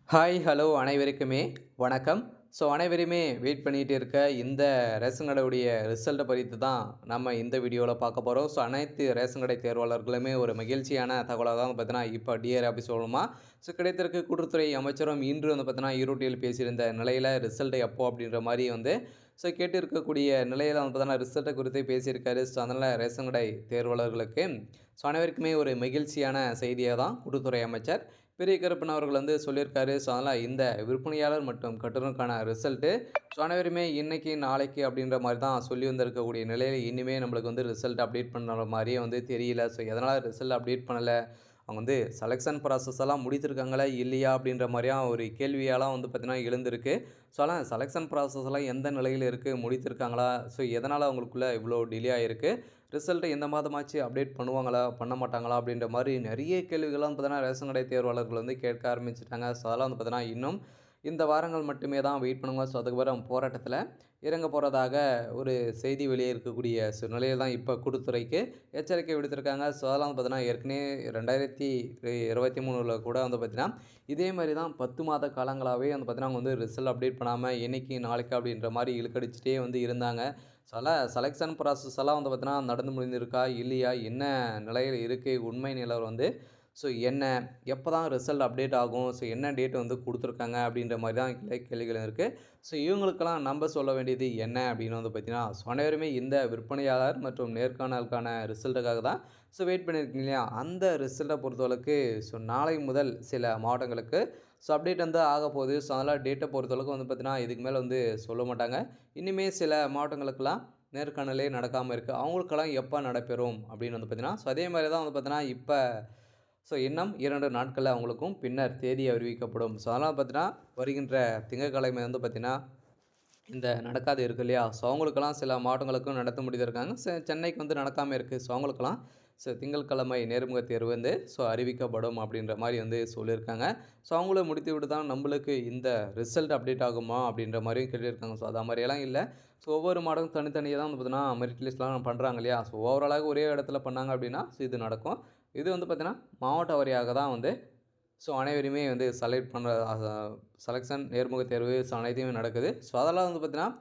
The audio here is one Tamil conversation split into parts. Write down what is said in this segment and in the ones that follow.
ஹாய், ஹலோ அனைவருக்குமே வணக்கம். அனைவருமே வெயிட் பண்ணிட்டு இருக்க இந்த ரேஷன் கடையுடைய ரிசல்ட்ட குறித்து தான் நம்ம இந்த வீடியோல பார்க்க போறோம். அனைத்து ரேஷன் கடை தேர்வாளர்களுமே ஒரு மகிழ்ச்சியான தகவலா தான் பார்த்தீங்கன்னா, இப்ப டிஆர் ஆஃபீஸ் மூலமா கிடைத்திருக்கு. கூட்டுறவுத்துறை அமைச்சரும் இன்று வந்து பார்த்தீங்கன்னா, ஈரோட்டில் பேசியிருந்த நிலையில ரிசல்ட் எப்போ அப்படின்ற மாரி வந்து கேட்டு இருக்கக்கூடிய நிலையில வந்து பார்த்தீங்கன்னா, ரிசல்ட்ட குறித்து பேசியிருக்காரு. அதனால ரேஷன் கடை தேர்வாளர்களுக்கு அனைவருக்குமே ஒரு மகிழ்ச்சியான செய்தியா தான் கூட்டுறவுத்துறை அமைச்சர் பெரிய கருப்பன் அவர்கள் வந்து சொல்லியிருக்காரு. அதனால இந்த விற்பனையாளர் மற்றும் கட்டுனருக்கான ரிசல்ட்டு அனைவருமே இன்னைக்கு, நாளைக்கு அப்படின்ற மாரி தான் சொல்லி வந்திருக்கக்கூடிய நிலையில, இனிமே நம்மளுக்கு வந்து ரிசல்ட் அப்டேட் பண்ணுற மாரியே வந்து தெரியல. எதனால ரிசல்ட் அப்டேட் பண்ணல? அவங்க வந்து செலக்ஷன் ப்ராசஸ் எல்லாம் முடித்திருக்காங்களா? இல்லையா? அப்படின்ற மாரியா ஒரு கேள்வியெல்லாம் வந்து பார்த்தீங்கன்னா எழுந்திருக்கு. அதான் செலக்ஷன் ப்ராசஸ்லாம் எந்த நிலையில இருக்கு? முடித்திருக்காங்களா? எதனால அவங்களுக்குள்ள இவ்வளோ டிலே ஆயிருக்கு? ரிசல்ட்ட இந்த மாதமாச்சு அப்டேட் பண்ணுவாங்களா? பண்ண மாட்டாங்களா? அப்படின்ற மாரி நெறைய கேள்விகள்லாம் பார்த்தீங்கன்னா, ரேஷன் கடை தேர்வாளர்கள் வந்து கேட்க ஆரம்பிச்சுட்டாங்க. அதெல்லாம் வந்து பார்த்தீங்கன்னா, இன்னும் இந்த வாரங்கள் மட்டுமே தான் வெயிட் பண்ணுங்க. அதுக்கப்புறம் போராட்டத்தில இறங்க போறதாக ஒரு செய்தி வெளியே இருக்கக்கூடிய சூழ்நிலையில தான் இப்ப கூட்டுத்துறைக்கு எச்சரிக்கை விடுத்திருக்காங்க. அதெல்லாம் வந்து பார்த்தீங்கன்னா, ஏற்கனவே 2023ல கூட வந்து பார்த்தீங்கன்னா, இதே மாரி தான் 10 மாத காலங்களாவே வந்து பார்த்தீங்கன்னா, அவங்க வந்து ரிசல்ட் அப்டேட் பண்ணாம இன்னைக்கு, நாளைக்கு அப்படின்ற மாரி இழுக்கடிச்சுட்டே வந்து இருந்தாங்க. செலக்ஷன் ப்ராசஸ் எல்லாம் வந்து பார்த்தீங்கன்னா, நடந்து முடிந்திருக்கா? இல்லையா? என்ன நிலையில இருக்கு? உண்மை நிலவரம் வந்து என்ன? எப்போ தான் ரிசல்ட் அப்டேட் ஆகும்? என்ன டேட் வந்து குடுத்துருக்காங்க? அப்படின்ற மாரி தான் கேள்விகள் இருக்கு. இவங்களுக்கெல்லாம் நம்ப சொல்ல வேண்டியது என்ன அப்படின்னு வந்து பார்த்தீங்கன்னா, அனைவருமே இந்த விற்பனையாளர் மற்றும் நேர்காணலுக்கான ரிசல்ட்டுக்காக தான் வெயிட் பண்ணியிருக்கீங்க இல்லையா? அந்த ரிசல்ட்ட பொறுத்தளவுக்கு நாளை முதல் சில மாவட்டங்களுக்கு அப்டேட் வந்து ஆகப்போகுது. அதனால டேட்ட பொறுத்தளவுக்கு வந்து பார்த்தீங்கன்னா, இதுக்கு மேல வந்து சொல்ல மாட்டாங்க. இனிமே சில மாவட்டங்களுக்கெல்லாம் நேர்காணலே நடக்காம இருக்கு. அவங்களுக்கெல்லாம் எப்ப நடைபெறும் அப்படின்னு வந்து பார்த்தீங்கன்னா, அதே மாரி தான் வந்து பார்த்தீங்கன்னா, இப்ப இன்னும் 2 நாட்கள்ல அவங்களுக்கும் பின்னர் தேதி அறிவிக்கப்படும். அதனால பார்த்தீங்கன்னா, வருகின்ற திங்கட்கிழமை வந்து பார்த்தீங்கன்னா, இந்த நடக்காது இருக்கு இல்லையா? அவங்களுக்கெல்லாம் சில மாவட்டங்களுக்கும் நடத்த முடித்திருக்காங்க. சென்னைக்கு வந்து நடக்காம இருக்கு. அவங்களுக்கெல்லாம் திங்கட்கிழமை நேர்முக தேர்வு வந்து அறிவிக்கப்படும் அப்படின்ற மாரி வந்து சொல்லியிருக்காங்க. அவங்களும் முடித்துவிட்டு தான் நம்மளுக்கு இந்த ரிசல்ட் அப்டேட் ஆகுமா? அப்படின்ற மாரியும் கேட்டிருக்காங்க. அது மாரியெல்லாம் இல்ல. ஒவ்வொரு மாவட்டமும் தனித்தனியா தான் வந்து பார்த்தீங்கன்னா, மெரிட் லிஸ்ட்லாம் பண்றாங்க இல்லையா? ஓவராலாக ஒரே இடத்துல பண்ணாங்க அப்படின்னா, இது நடக்கும். இது வந்து பார்த்தீங்கன்னா, மாவட்ட வாரியாக தான் வந்து அனைவரையுமே வந்து செலக்ட் பண்ற செலக்ஷன், நேர்முக தேர்வு அனைத்தையுமே நடக்குது. அதெல்லாம் வந்து பார்த்தீங்கன்னா,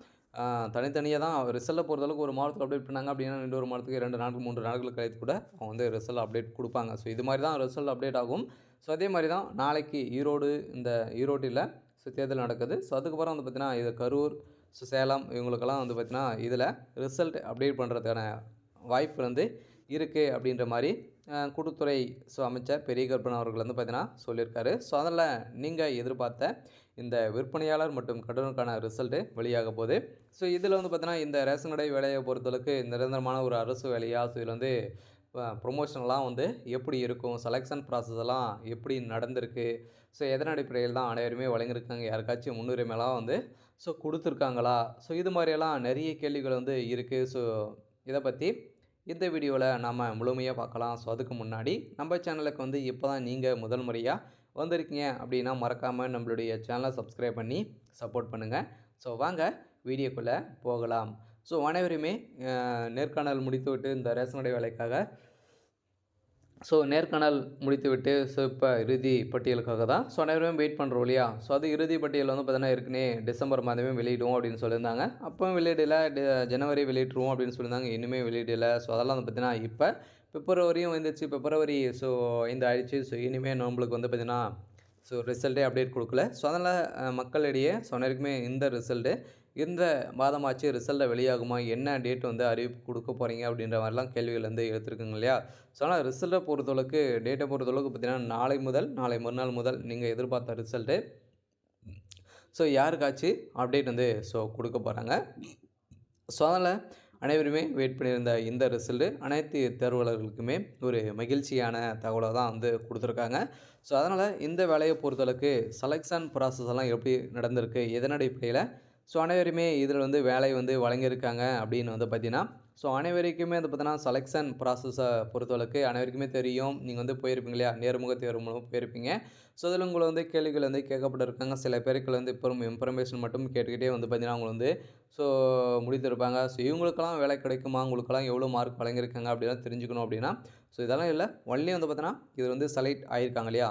தனித்தனியா தான் ரிசல்ட்ட பொறுத்தளவுக்கு ஒரு மாவட்டத்தில அப்டேட் பண்ணாங்க அப்டின்னா, இன்னொரு மாவட்டத்துக்கு 2 நாட்கள், 3 நாட்கள் கழித்து கூட அவங்க வந்து ரிசல்ட் அப்டேட் குடுப்பாங்க. இது மாரி தான் ரிசல்ட் அப்டேட் ஆகும். அதே மாரி தான் நாளைக்கு இந்த ஈரோட்டில தேர்தல் நடக்குது. அதுக்கப்புறம் வந்து பார்த்தீங்கன்னா, இது கரூர், சேலம் இவங்களுக்கெல்லாம் வந்து பார்த்தீங்கன்னா, இதில ரிசல்ட் அப்டேட் பண்றதுக்கான வாய்ப்பு வந்து இருக்கு அப்டின்ற மாரி கூட்டுத்துறை அமைச்சர் பெரிய கருப்பன் அவர்கள் வந்து பார்த்தீங்கன்னா சொல்லியிருக்காரு. அதனால நீங்க எதிர்பார்த்த இந்த விற்பனையாளர் மற்றும் கட்டுனருக்கான ரிசல்ட் வெளியாக போகுது. இதில வந்து பார்த்தீங்கன்னா, இந்த ரேஷன் கடை வேலைய பொறுத்தளவுக்கு நிரந்தரமான ஒரு அரசு வேலையா? இதில வந்து ப்ரமோஷன்லாம் வந்து எப்படி இருக்கும்? செலக்ஷன் ப்ராசஸ் எல்லாம் எப்படி நடந்திருக்கு? எதன் அடிப்படையில் தான் அனைவருமே வழங்கியிருக்காங்க? யாருக்காச்சும் முன்னுரிமைலாம் வந்து குடுத்துருக்காங்களா? இது மாரியெல்லாம் நெறைய கேள்விகள் வந்து இருக்கு. இத பத்தி இந்த வீடியோல நாம முழுமையா பார்க்கலாம். அதுக்கு முன்னாடி நம்ம சேனலுக்கு வந்து இப்ப தான் நீங்க முதல் முறையா வந்திருக்கீங்க அப்படின்னா, மறக்காம நம்மளுடைய சேனல சப்ஸ்கிரைப் பண்ணி சப்போர்ட் பண்ணுங்க. வாங்க வீடியோக்குள்ள போகலாம். அனைவருமே நேர்காணல் முடித்துவிட்டு இந்த ரேஷன் கடை வேலைக்காக நேர்காணல் முடித்துவிட்டு இப்ப இறுதி பட்டியலுக்காக தான் அனைவருமே வெயிட் பண்ணுறோம் இல்லையா? அது இறுதி பட்டியல் வந்து பார்த்தீங்கன்னா, ஏற்கனவே டிசம்பர் மாதமே வெளியிடுவோம் அப்படின்னு சொல்லியிருந்தாங்க. அப்பவும் வெளியிடல. ஜனவரி வெளியிட்டுருவோம் அப்படின்னு சொல்லியிருந்தாங்க. இன்னுமே வெளியிடல. அதெல்லாம் வந்து பார்த்தீங்கன்னா, இப்ப பிப்ரவரியும் வந்துருச்சு. பிப்ரவரி 5 ஆயிடுச்சு. இனிமே நம்மளுக்கு வந்து பார்த்தீங்கன்னா, ரிசல்ட்டே அப்டேட் குடுக்கல. அதனால மக்களிடையே அனைவருக்குமே இந்த ரிசல்ட்டு இந்த மாதமாச்சு ரிசல்ட் வெளியாகுமா? என்ன டேட் வந்து அறிவிப்பு குடுக்க போறீங்க? அப்படின்ற மாரிலாம் கேள்விகள் வந்து எழுத்திருக்குங்க இல்லையா? ஆனா ரிசல்ட்ட பொறுத்தளவுக்கு டேட்ட பொறுத்தளவுக்கு பார்த்தீங்கன்னா, நாளை முதல் நாளை மறுநாள் முதல் நீங்க எதிர்பார்த்த ரிசல்ட்டு யாருக்காச்சு அப்டேட் வந்து குடுக்க போறாங்க. அதனால அனைவருமே வெயிட் பண்ணியிருந்த இந்த ரிசல்ட்டு அனைத்து தேர்வாளர்களுக்குமே ஒரு மகிழ்ச்சியான தகவல தான் வந்து குடுத்துருக்காங்க. அதனால இந்த வேலைய பொறுத்தளவுக்கு செலக்ஷன் ப்ராசஸ் எல்லாம் எப்படி நடந்திருக்கு? எதன் அடிப்படையில அனைவருமே இதில வந்து வேலை வந்து வழங்கியிருக்காங்க அப்படின்னு வந்து பார்த்தீங்கன்னா, அனைவருக்குமே வந்து பார்த்தீங்கன்னா, செலக்ஷன் ப்ராசஸ பொறுத்தளவுக்கு அனைவருக்குமே தெரியும். நீங்க வந்து போயிருப்பீங்க இல்லையா? நேர்முக தேர்வு மூலமா போயிருப்பீங்க. அதில உங்கள வந்து கேள்விகள் வந்து கேட்கப்பட்டிருக்காங்க. சில பேருக்கு வந்து இன்ஃபர்மேஷன் மட்டும் கேட்டுக்கிட்டே வந்து பார்த்தீங்கன்னா, அவங்க வந்து ஸோ முடித்திருப்பாங்க. இவங்களுக்கெல்லாம் வேலை கிடைக்குமா? உங்களுக்கெல்லாம் எவ்வளோ மார்க் வழங்கியிருக்காங்க? அப்படிலாம் தெரிஞ்சுக்கணும் அப்படின்னா, இதெல்லாம் இல்ல. ஒன்லி வந்து பார்த்தீங்கன்னா, இது வந்து செலக்ட் ஆயிருக்காங்க இல்லையா?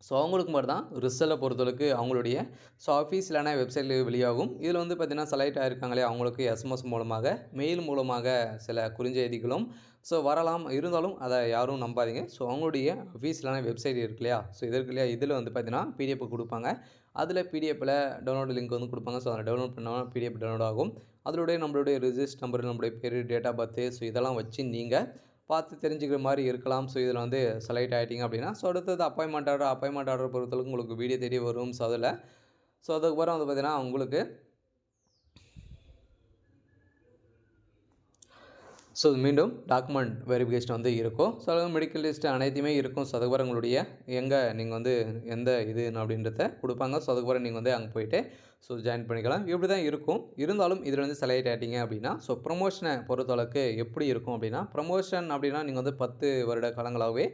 ஸோ அவங்களுக்கு மட்டும் தான் ரிசல்ட்ட பொறுத்தளவுக்கு அவங்களுடைய ஆஃபீஷியலான வெப்சைட்ல வெளியாகும். இதில வந்து பார்த்தீங்கன்னா, செலக்ட் ஆயிருக்காங்களே அவங்களுக்கு எஸ்எம்எஸ் மூலமாக, மெயில் மூலமாக சில குறுஞ்செய்திகளும் வரலாம். இருந்தாலும் அத யாரும் நம்பாதீங்க. அவங்களுடைய அஃபீஷியலான வெப்சைட் இருக்கு இல்லையா? இது இருக்கு இல்லையா? இதில வந்து பார்த்தீங்கன்னா, பிடிஎஃப் குடுப்பாங்க. அதில பிடிஎஃப்ல டவுன்லோட் லிங்க் வந்து குடுப்பாங்க. அத டவுன்லோட் பண்ணா பிடிஎஃப் டவுன்லோட் ஆகும். அதனுடைய நம்மளுடைய ரிஜிஸ்டர் நம்பர், நம்முடைய பேரு, டேட் ஆஃப் பர்த் இதெல்லாம் வச்சு நீங்க பார்த்து தெரிஞ்சுக்கிற மாரி இருக்கலாம். இதில வந்து செலக்ட் ஆயிட்டீங்க அப்படின்னா, அடுத்தது அப்பாயின்ட்மென்ட் ஆர்டர் பொறுத்தளவுக்கு உங்களுக்கு வீடியோ தேடி வரும். அதில அதுக்கப்புறம் வந்து பார்த்தீங்கன்னா, உங்களுக்கு மீண்டும் டாக்குமெண்ட் வெரிஃபிகேஷன் வந்து இருக்கும். மெடிக்கல் லிஸ்ட் அனைத்துமே இருக்கும். அதுக்கப்புறம் உங்களுடைய எங்க நீங்க வந்து எந்த இது அப்படின்றத குடுப்பாங்க. அதுக்கப்புறம் நீங்க வந்து அங்க போயிட்டு ஜாயின் பண்ணிக்கலாம். இப்படி தான் இருக்கும். இருந்தாலும் இதில வந்து செலக்ட் ஆயிட்டீங்க அப்படின்னா, ப்ரமோஷன பொறுத்தளவுக்கு எப்படி இருக்கும் அப்படின்னா, ப்ரமோஷன் அப்படின்னா நீங்க வந்து 10 வருட காலங்களாவே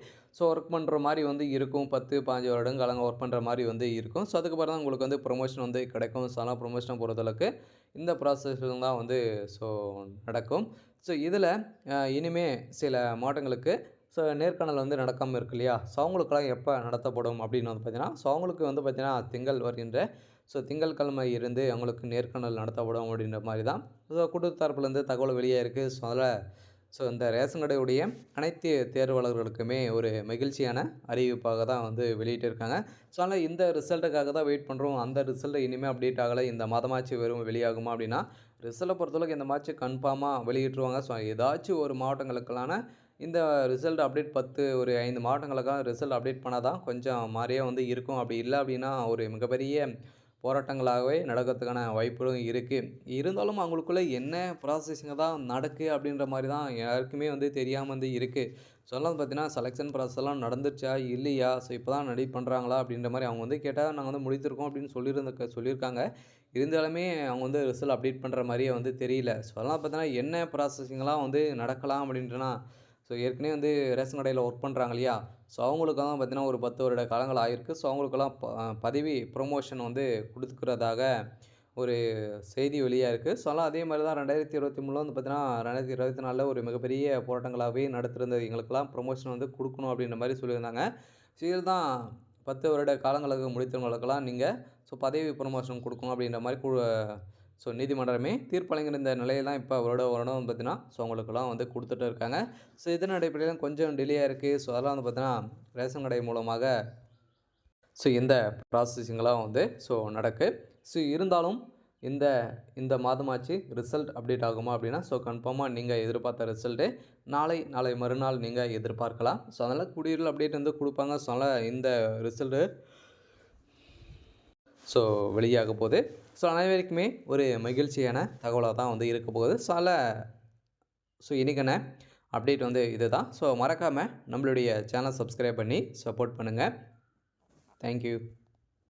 ஒர்க் பண்ற மாரி வந்து இருக்கும். 10, 15 வருடம் காலங்க ஒர்க் பண்ற மாரி வந்து இருக்கும். அதுக்கப்புறம் தான் உங்களுக்கு வந்து ப்ரமோஷன் வந்து கிடைக்கும். அதனால ப்ரமோஷன பொறுத்தளவுக்கு இந்த ப்ராசஸ்ல தான் வந்து ஸோ நடக்கும். இதில இனிமே சில மாவட்டங்களுக்கு நேர்காணல் வந்து நடக்காம இருக்கு இல்லையா? அவங்களுக்கெல்லாம் எப்ப நடத்தப்படும் அப்படின்னு வந்து பார்த்தீங்கன்னா, அவங்களுக்கு வந்து பார்த்தீங்கன்னா, திங்கள் வருகின்ற திங்கட்கிழமை இருந்து அவங்களுக்கு நேர்காணல் நடத்தப்படும் அப்படின்ற மாரி தான் கூட்டத்து தரப்புலேருந்து தகவல் வெளியாயிருக்கு. அதில இந்த ரேஷன் கடையுடைய அனைத்து தேர்வாளர்களுக்குமே ஒரு மகிழ்ச்சியான அறிவிப்பாக தான் வந்து வெளியிட்டிருக்காங்க. அதனால இந்த ரிசல்ட்டுக்காக தான் வெயிட் பண்றோம். அந்த ரிசல்ட் இனிமே அப்டேட் ஆகல. இந்த மாதமாச்சு வெளியாகுமா அப்டின்னா, ரிசல்ட்ட பொறுத்தளவுக்கு இந்த மாதம் கன்ஃபார்மா வெளியிட்டுருவாங்க. ஏதாச்சும் ஒரு மாவட்டங்களுக்கான இந்த ரிசல்ட் அப்டேட் ஒரு 5 மாவட்டங்களுக்கான ரிசல்ட் அப்டேட் பண்ணா தான் கொஞ்சம் மாறியா வந்து இருக்கும். அப்டி இல்ல அப்டின்னா, ஒரு மிகப்பெரிய போராட்டங்களாகவே நடக்கிறதுக்கான வாய்ப்புகளும் இருக்கு. இருந்தாலும் அவங்களுக்குள்ள என்ன ப்ராசஸிங்க தான் நடக்கு அப்படின்ற மாரி தான் யாருக்குமே வந்து தெரியாம வந்து இருக்கு. சொல்லலாம் பார்த்தீங்கன்னா, செலக்ஷன் ப்ராசஸ்லாம் நடந்துருச்சா? இல்லையா? இப்ப தான் ரெடி பண்றாங்களா? அப்படின்ற மாரி அவங்க வந்து கேட்டா, நாங்க வந்து முடித்திருக்கோம் அப்படின்னு சொல்லியிருக்காங்க. இருந்தாலுமே அவங்க வந்து ரிசல்ட் அப்டேட் பண்ற மாரியே வந்து தெரியல. அதெல்லாம் பார்த்தீங்கன்னா, என்ன ப்ராசஸிங்லாம் வந்து நடக்கலாம் அப்படின்ட்டுனா, ஏற்கனவே வந்து ரேஷன் கடையில ஒர்க் பண்றாங்க இல்லையா? அவங்களுக்கெல்லாம் பார்த்தீங்கன்னா, ஒரு 10 வருட காலங்கள் ஆயிருக்கு. அவங்களுக்கெல்லாம் பதவி ப்ரமோஷன் வந்து குடுக்கிறதாக ஒரு செய்தி வெளியாயிருக்கு. அதெல்லாம் அதே மாரி தான் 2023ல வந்து பார்த்தீங்கன்னா, 2024ல ஒரு மிகப்பெரிய போராட்டங்களாவே நடத்திருந்த எங்களுக்கெல்லாம் ப்ரமோஷன் வந்து குடுக்கணும் அப்படின்ற மாரி சொல்லியிருந்தாங்க. இதில் தான் 10 வருட காலங்களுக்கு முடித்தவங்களுக்கெல்லாம் நீங்க பதவி ப்ரமோஷன் குடுக்கணும் அப்படின்ற மாரி நீதிமன்றமே தீர்ப்பு வழங்கியிருந்த நிலையில தான் இப்ப வருடம் வருடம் பார்த்தீங்கன்னா, அவங்களுக்கெல்லாம் வந்து குடுத்துட்டு இருக்காங்க. இதன் அடிப்படையில கொஞ்சம் டிலே ஆயிருக்கு. அதெல்லாம் வந்து பார்த்தீங்கன்னா, ரேஷன் கடை மூலமாக இந்த ப்ராசஸிங்லாம் வந்து நடக்கு. இருந்தாலும் இந்த இந்த மாதமாச்சு ரிசல்ட் அப்டேட் ஆகுமா அப்டின்னா, கன்ஃபார்மா நீங்க எதிர்பார்த்த ரிசல்ட்டு நாளை மறுநாள் நீங்க எதிர்பார்க்கலாம். அதனால கூடிய அப்டேட் வந்து குடுப்பாங்க. அதனால இந்த ரிசல்ட்டு வெளியாக போகுது. அனைவருக்குமே ஒரு மகிழ்ச்சியான தகவலா தான் வந்து இருக்க போகுது. அதனால இன்னைக்கான அப்டேட் வந்து இதுதான். மறக்காம நம்மளுடைய சேனல் சப்ஸ்கிரைப் பண்ணி சப்போர்ட் பண்ணுங்க. Thank you.